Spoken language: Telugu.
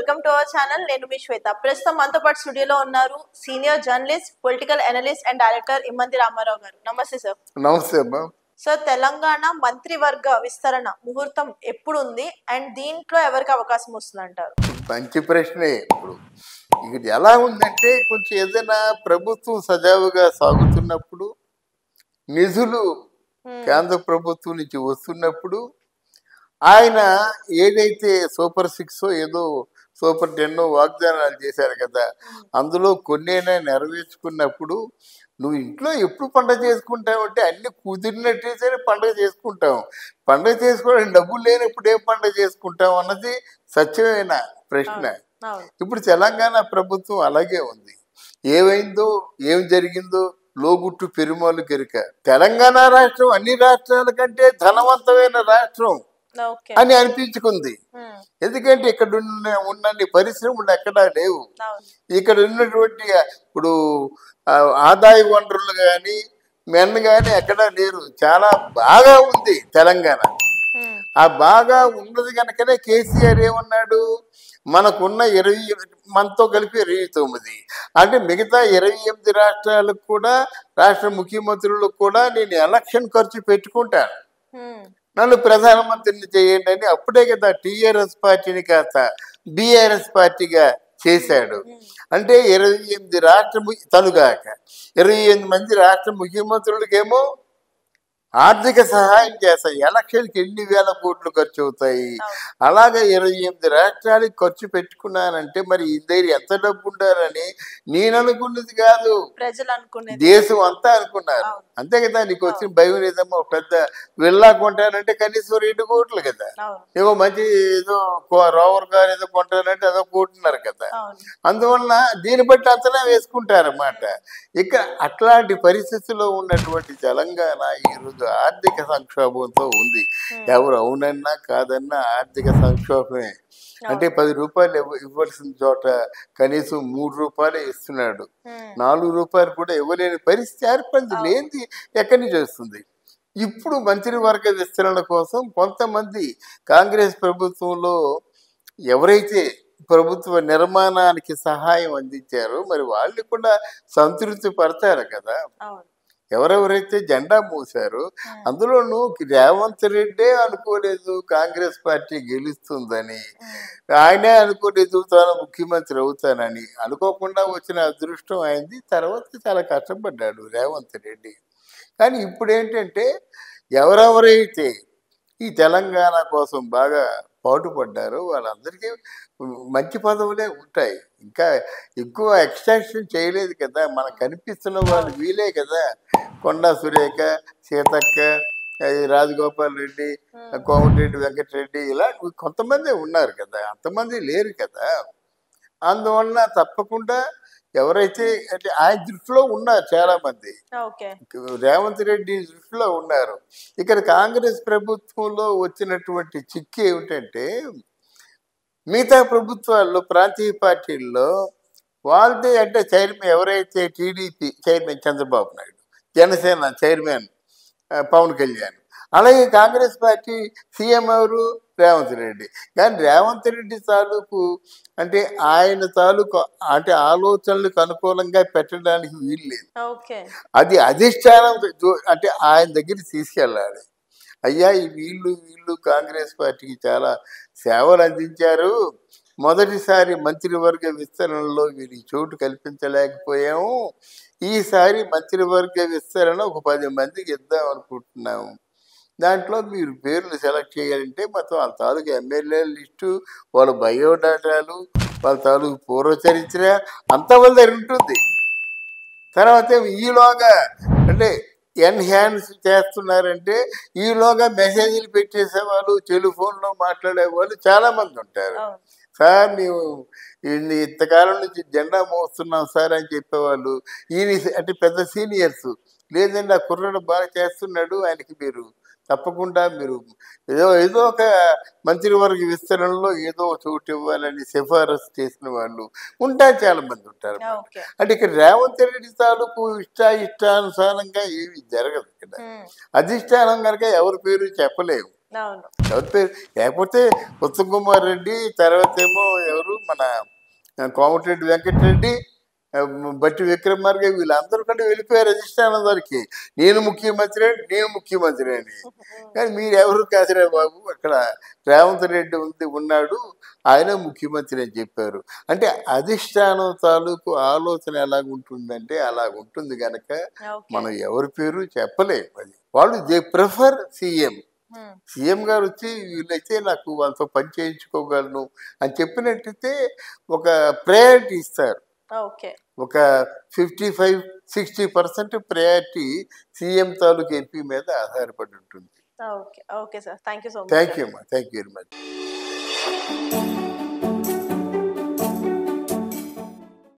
Welcome to our channel. నేను మీ శ్వేత. ప్రస్తుతం మనతో పాటు స్టూడియోలో ఉన్నారు senior journalist, political analyst and director Immandi Ramarao గారు. నమస్తే సార్. నమస్తే అమ్మా. సార్, తెలంగాణ మంత్రివర్గ విస్తరణ ముహూర్తం ఎప్పుడు ఉంది అండ్ దీంట్లో ఎవరికి అవకాశం వస్తుంది అంటారు? మంచి ప్రశ్నే. ఇప్పుడు ఇది ఎలా ఉందంటే, కొంచెం ఏదైనా ప్రభుత్వం సజావుగా సాగుతున్నప్పుడు, నిధులు కేంద్ర ప్రభుత్వం నుంచి వస్తున్నప్పుడు, ఆయన ఏదైతే సూపర్ 6 ఏదో సూపర్ 10 వాగ్దానాలు చేశారు కదా, అందులో కొన్నైనా నెరవేర్చుకున్నప్పుడు నువ్వు ఇంట్లో ఎప్పుడు పండుగ చేసుకుంటావు అంటే అన్ని కుదిరినట్టయితే పండుగ చేసుకుంటాం. పండుగ చేసుకోవడానికి డబ్బులు లేనప్పుడు ఏం పండుగ చేసుకుంటాం అన్నది సత్యమైన ప్రశ్న. ఇప్పుడు తెలంగాణ ప్రభుత్వం అలాగే ఉంది. ఏమైందో ఏం జరిగిందో లోగుట్టు పెరుమాలు కెరిక. తెలంగాణ రాష్ట్రం అన్ని రాష్ట్రాల కంటే ధనవంతమైన రాష్ట్రం అని అనిపించుకుంది. ఎందుకంటే ఇక్కడ ఉన్న పరిశ్రమలు ఎక్కడా లేవు. ఇక్కడ ఉన్నటువంటి ఇప్పుడు ఆదాయ వనరులు కానీ మెన్ కానీ ఎక్కడా లేరు. చాలా బాగా ఉంది తెలంగాణ. ఆ బాగా ఉన్నది కనుకనే కేసీఆర్ ఏమన్నాడు, మనకున్న 20 మనతో కలిపి 29 అంటే మిగతా 28 రాష్ట్రాలకు కూడా, రాష్ట్ర ముఖ్యమంత్రులకు కూడా నేను ఎలక్షన్ ఖర్చు పెట్టుకుంటాను, నన్ను ప్రధానమంత్రిని చేయండి అని అప్పుడే కదా టీఆర్ఎస్ పార్టీని కాస్త బీఆర్ఎస్ పార్టీగా చేశాడు. అంటే 28 రాష్ట్ర తనుగాక 28 మంది రాష్ట్ర ముఖ్యమంత్రులకేమో ఆర్థిక సహాయం చేస్తాయి. ఎలక్షన్కి ఎన్ని వేల కోట్లు ఖర్చు అవుతాయి. అలాగే 28 రాష్ట్రాలకు ఖర్చు పెట్టుకున్నానంటే మరి ఈ దగ్గర ఎంత డబ్బు ఉండాలని నేను అనుకున్నది కాదు, ప్రజలు అనుకునేది, దేశం అంతా అనుకున్నారు. అంతే కదా. నీకు వచ్చిన భయం లేదమ్మా. పెద్ద విల్లా కొంటానంటే కనీసం 2 కోట్లు కదా. ఏవో మంచి ఏదో రోవర్ కార్ ఏదో కొంటానంటే అదో కోటిన్నర కదా. అందువలన దీన్ని బట్టి అంతలా వేసుకుంటారన్నమాట. ఇక అట్లాంటి పరిస్థితుల్లో ఉన్నటువంటి తెలంగాణ ఈరోజు ఆర్థిక సంక్షోభంతో ఉంది. ఎవరు అవునన్నా కాదన్నా ఆర్థిక సంక్షోభమే. అంటే 10 రూపాయలు ఇవ్వాల్సిన చోట కనీసం 3 రూపాయలే ఇస్తున్నాడు. 4 రూపాయలు కూడా ఇవ్వలేని పరిస్థితి ఏర్పడింది. లేనిది ఎక్కడి నుంచి వస్తుంది? ఇప్పుడు మంత్రివర్గ విస్తరణ కోసం కొంతమంది కాంగ్రెస్ ప్రభుత్వంలో ఎవరైతే ప్రభుత్వ నిర్మాణానికి సహాయం అందించారో మరి వాళ్ళు కూడా సంతృప్తి పడతారు కదా. ఎవరెవరైతే జెండా మూసారో అందులోనూ రేవంత్ రెడ్డే అనుకోలేదు కాంగ్రెస్ పార్టీ గెలుస్తుందని, ఆయనే అనుకోలేదు తాను ముఖ్యమంత్రి అవుతానని. అనుకోకుండా వచ్చిన అదృష్టం అయింది. తర్వాత చాలా కష్టపడ్డాడు రేవంత్ రెడ్డి. కానీ ఇప్పుడు ఏంటంటే ఎవరెవరైతే ఈ తెలంగాణ కోసం బాగా పాటుపడ్డారో వాళ్ళందరికీ మంచి పదవులే ఉంటాయి. ఇంకా ఎక్కువ ఎక్స్టెన్షన్ చేయలేదు కదా. మనకు కనిపిస్తున్న వాళ్ళు వీలే కదా. కొండా సురేఖ, సీతక్క, రాజగోపాల్ రెడ్డి, కోమటిరెడ్డి వెంకటరెడ్డి ఇలా కొంతమంది ఉన్నారు కదా, అంతమంది లేరు కదా. అందువలన తప్పకుండా ఎవరైతే అంటే ఆయన దృష్టిలో ఉన్నారు చాలా మంది, రేవంత్ రెడ్డి దృష్టిలో ఉన్నారు. ఇక్కడ కాంగ్రెస్ ప్రభుత్వంలో వచ్చినటువంటి చిక్కు ఏమిటంటే మిగతా ప్రభుత్వాల్లో ప్రాంతీయ పార్టీల్లో వాళ్ళదే అంటే చైర్మన్ ఎవరైతే TDP chairman Chandrababu Naidu, Janasena chairman Pawan Kalyan, అలాగే కాంగ్రెస్ పార్టీ సీఎం ఎవరు రేవంత్ రెడ్డి. కానీ రేవంత్ రెడ్డి తాలూకు అంటే ఆయన తాలూకు అంటే ఆలోచనలకు అనుకూలంగా పెట్టడానికి వీలు లేదు. అది అధిష్టానం అంటే ఆయన దగ్గర తీసుకెళ్ళాలి. అయ్యా వీళ్ళు కాంగ్రెస్ పార్టీకి చాలా సేవలు అందించారు, మొదటిసారి మంత్రివర్గ విస్తరణలో వీరికి చోటు కల్పించలేకపోయాము, ఈసారి మంత్రివర్గ విస్తరణ ఒక 10 మందికి ఇద్దాం అనుకుంటున్నాము, దాంట్లో మీరు పేర్లు సెలెక్ట్ చేయాలంటే మొత్తం వాళ్ళ తాలూకు ఎమ్మెల్యేల లిస్టు, వాళ్ళ బయోడాటాలు, వాళ్ళ తాలూకు పూర్వచరిత్ర అంతా వాళ్ళ దగ్గర ఉంటుంది. తర్వాత ఈలోగా అంటే ఎన్హాన్స్ చేస్తున్నారంటే ఈలోగా మెసేజ్లు పెట్టేసేవాళ్ళు, టెలిఫోన్లో మాట్లాడేవాళ్ళు చాలామంది ఉంటారు. సార్ మేము ఇంతకాలం నుంచి జెండా మోస్తున్నాం సార్ అని చెప్పేవాళ్ళు. ఈయన అంటే పెద్ద సీనియర్స్, లేదండి ఆ కుర్రాడు బాగా చేస్తున్నాడు, ఆయనకి మీరు తప్పకుండా మీరు ఏదో ఒక మంత్రివర్గ విస్తరణలో ఏదో చోటు ఇవ్వాలని సిఫారసు చేసిన వాళ్ళు ఉంటారు, చాలా మంది ఉంటారు. అంటే ఇక్కడ రేవంత్ రెడ్డి తాలూకు ఇష్టానుసారంగా ఏమి జరగదు. ఇక్కడ అధిష్టానం కనుక ఎవరి పేరు చెప్పలేము. ఎవరి పేరు లేకపోతే ఉత్తమ్ కుమార్ రెడ్డి, తర్వాత ఏమో ఎవరు మన కోమటిరెడ్డి వెంకటరెడ్డి, బట్టి విక్రమార్క, వీళ్ళందరూ కంటే వెళ్ళిపోయారు అధిష్టానం వారికి. నేను ముఖ్యమంత్రి అని. కానీ మీరు ఎవరు కాదురా బాబు, అక్కడ రేవంత్ రెడ్డి ఉన్నాడు, ఆయన ముఖ్యమంత్రి అని చెప్పారు. అంటే అధిష్టానం తాలూకు ఆలోచన ఎలాగుంటుందంటే అలాగుంటుంది కనుక మనం ఎవరి పేరు చెప్పలేము. అది వాళ్ళు దే ప్రిఫర్ సీఎం గారు వచ్చి వీళ్ళైతే నాకు వాళ్ళతో పని చేయించుకోగలను అని చెప్పినట్టయితే ఒక ప్రయారిటీ ఇస్తారు. ఒక 55-60% ప్రయారిటీ సీఎం తాలూకు ఎంపీ మీద ఆధారపడి ఉంటుంది. Okay sir, thank you so much. Thank you అమ్మా, థ్యాంక్ యూ వెరీ మచ్.